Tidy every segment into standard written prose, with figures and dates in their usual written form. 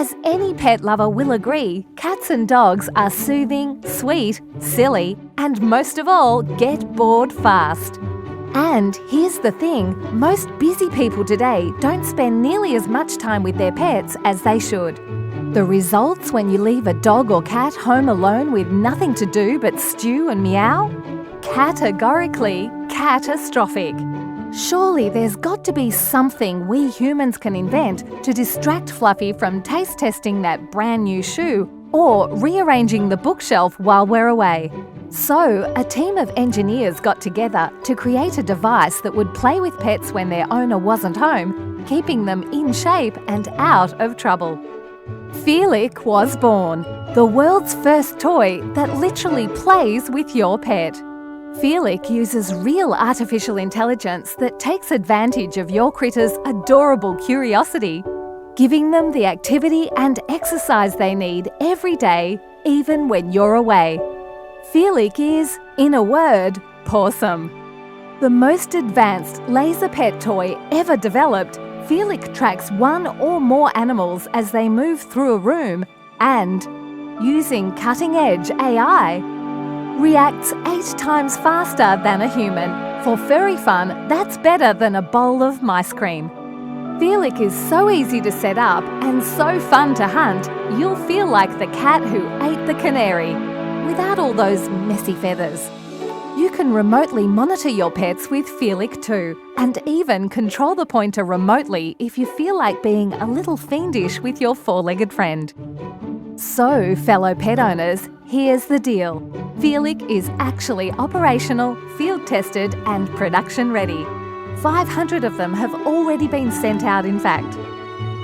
As any pet lover will agree, cats and dogs are soothing, sweet, silly, and most of all, get bored fast. And here's the thing, most busy people today don't spend nearly as much time with their pets as they should. The results when you leave a dog or cat home alone with nothing to do but stew and meow? Categorically catastrophic. Surely there's got to be something we humans can invent to distract Fluffy from taste testing that brand new shoe or rearranging the bookshelf while we're away. So, a team of engineers got together to create a device that would play with pets when their owner wasn't home, keeping them in shape and out of trouble. Feelic was born, the world's first toy that literally plays with your pet. Feelic uses real artificial intelligence that takes advantage of your critter's adorable curiosity, giving them the activity and exercise they need every day, even when you're away. Feelic is, in a word, pawsome. The most advanced laser pet toy ever developed, Feelic tracks one or more animals as they move through a room and, using cutting-edge AI, reacts 8 times faster than a human. For furry fun, that's better than a bowl of mice cream. Feelic is so easy to set up and so fun to hunt, you'll feel like the cat who ate the canary, without all those messy feathers. You can remotely monitor your pets with Feelic too, and even control the pointer remotely if you feel like being a little fiendish with your 4-legged friend. So, fellow pet owners, here's the deal. Feelic is actually operational, field-tested and production-ready. 500 of them have already been sent out, in fact.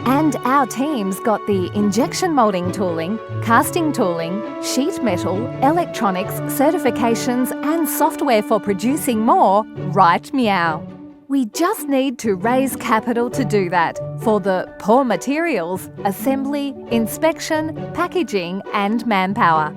And our team's got the injection moulding tooling, casting tooling, sheet metal, electronics, certifications and software for producing more, right meow. We just need to raise capital to do that for the poor materials, assembly, inspection, packaging and manpower.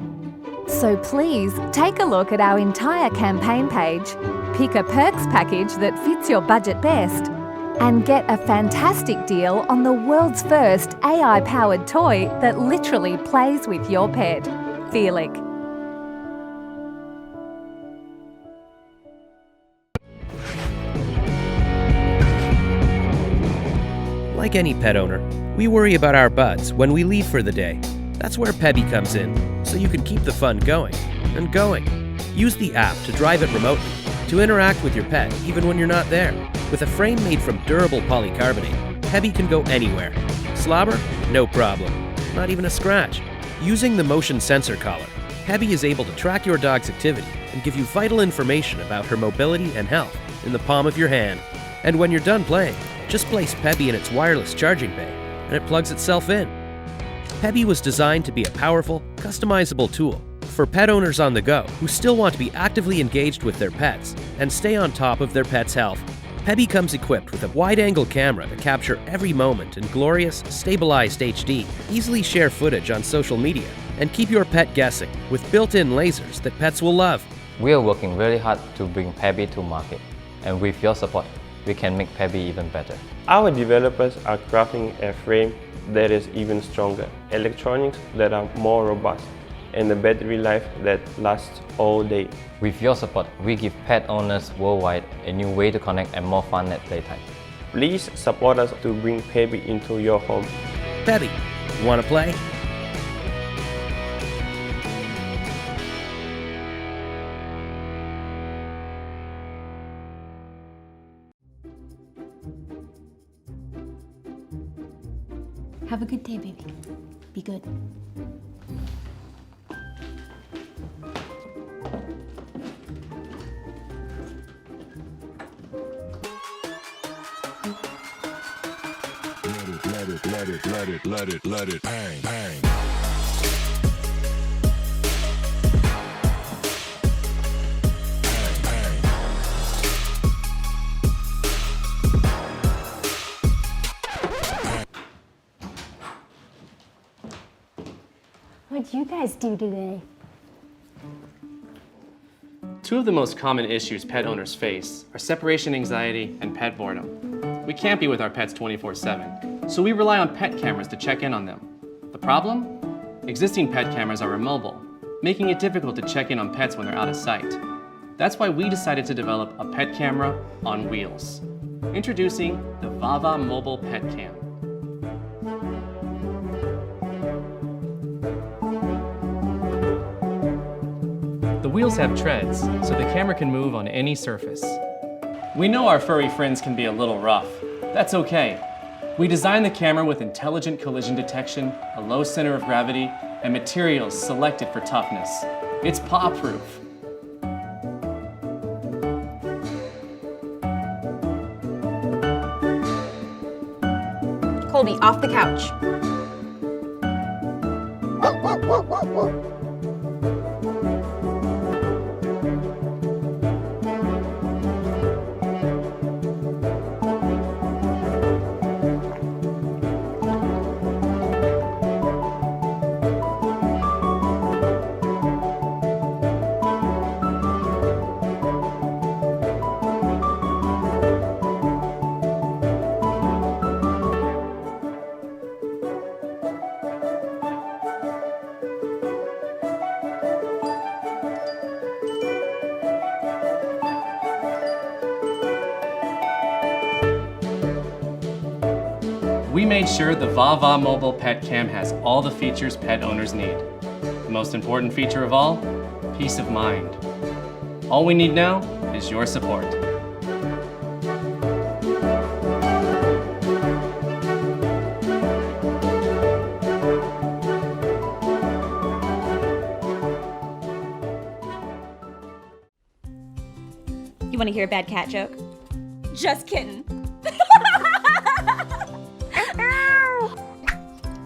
So please take a look at our entire campaign page, pick a perks package that fits your budget best, and get a fantastic deal on the world's first AI-powered toy that literally plays with your pet, Feelic. Like any pet owner, we worry about our buds when we leave for the day. That's where Pebby comes in, so you can keep the fun going and going. Use the app to drive it remotely, to interact with your pet even when you're not there. With a frame made from durable polycarbonate, Pebby can go anywhere. Slobber? No problem. Not even a scratch. Using the motion sensor collar, Pebby is able to track your dog's activity and give you vital information about her mobility and health in the palm of your hand. And when you're done playing, just place Pebby in its wireless charging bay, and it plugs itself in. Pebby was designed to be a powerful, customizable tool for pet owners on the go who still want to be actively engaged with their pets and stay on top of their pet's health. Pebby comes equipped with a wide-angle camera to capture every moment in glorious, stabilized HD, easily share footage on social media, and keep your pet guessing with built-in lasers that pets will love. We are working very hard to bring Pebby to market, and with your support, we can make Pebby even better. Our developers are crafting a frame that is even stronger, electronics that are more robust, and a battery life that lasts all day. With your support, we give pet owners worldwide a new way to connect and more fun at playtime. Please support us to bring Pebby into your home. Pebby, wanna play? Have a good day, baby. Be good. Let it, bang, bang. What'd you guys do today? Two of the most common issues pet owners face are separation anxiety and pet boredom. We can't be with our pets 24/7, so we rely on pet cameras to check in on them. problem? Existing pet cameras are immobile, making it difficult to check in on pets when they're out of sight. That's why we decided to develop a pet camera on wheels. Introducing the VAVA Mobile Pet Cam. The wheels have treads, so the camera can move on any surface. We know our furry friends can be a little rough. That's okay. We designed the camera with intelligent collision detection, a low center of gravity, and materials selected for toughness. It's paw-proof. Colby, off the couch. We made sure the VAVA Mobile Pet Cam has all the features pet owners need. The most important feature of all, peace of mind. All we need now is your support. You want to hear a bad cat joke? Just kidding.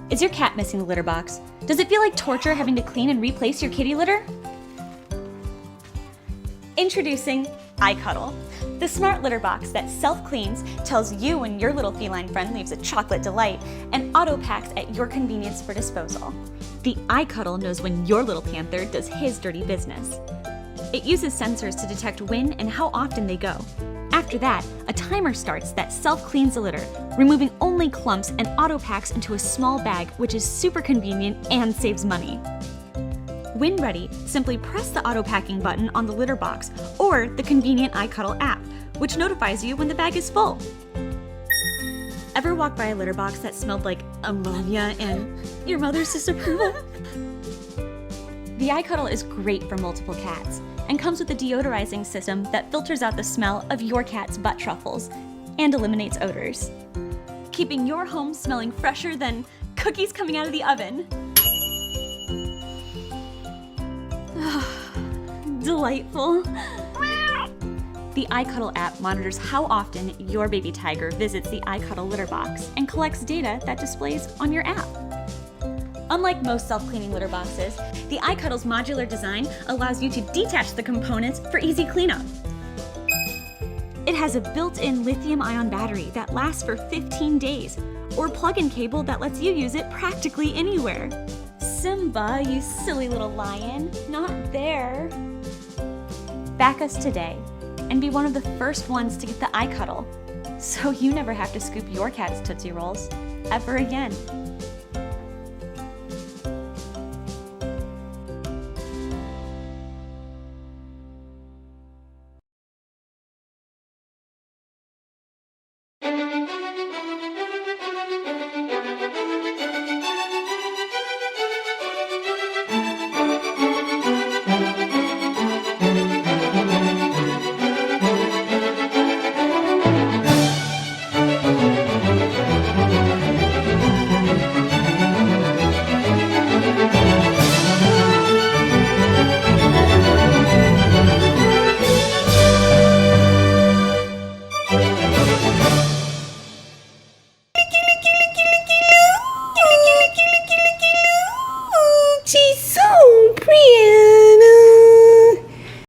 Is your cat missing the litter box? Does it feel like torture having to clean and replace your kitty litter? Introducing iCuddle, the smart litter box that self-cleans, tells you when your little feline friend leaves a chocolate delight, and auto-packs at your convenience for disposal. The iCuddle knows when your little panther does his dirty business. It uses sensors to detect when and how often they go. After that, a timer starts that self-cleans the litter, removing only clumps and auto-packs into a small bag, which is super convenient and saves money. When ready, simply press the auto-packing button on the litter box or the convenient iCuddle app, which notifies you when the bag is full. Ever walk by a litter box that smelled like ammonia and your mother's disapproval? The iCuddle is great for multiple cats and comes with a deodorizing system that filters out the smell of your cat's butt truffles and eliminates odors, keeping your home smelling fresher than cookies coming out of the oven. Delightful. The iCuddle app monitors how often your baby tiger visits the iCuddle litter box and collects data that displays on your app. Unlike most self-cleaning litter boxes, the iCuddle's modular design allows you to detach the components for easy cleanup. It has a built-in lithium-ion battery that lasts for 15 days, or plug-in cable that lets you use it practically anywhere. Simba, you silly little lion, not there. Back us today and be one of the first ones to get the iCuddle, so you never have to scoop your cat's Tootsie Rolls ever again.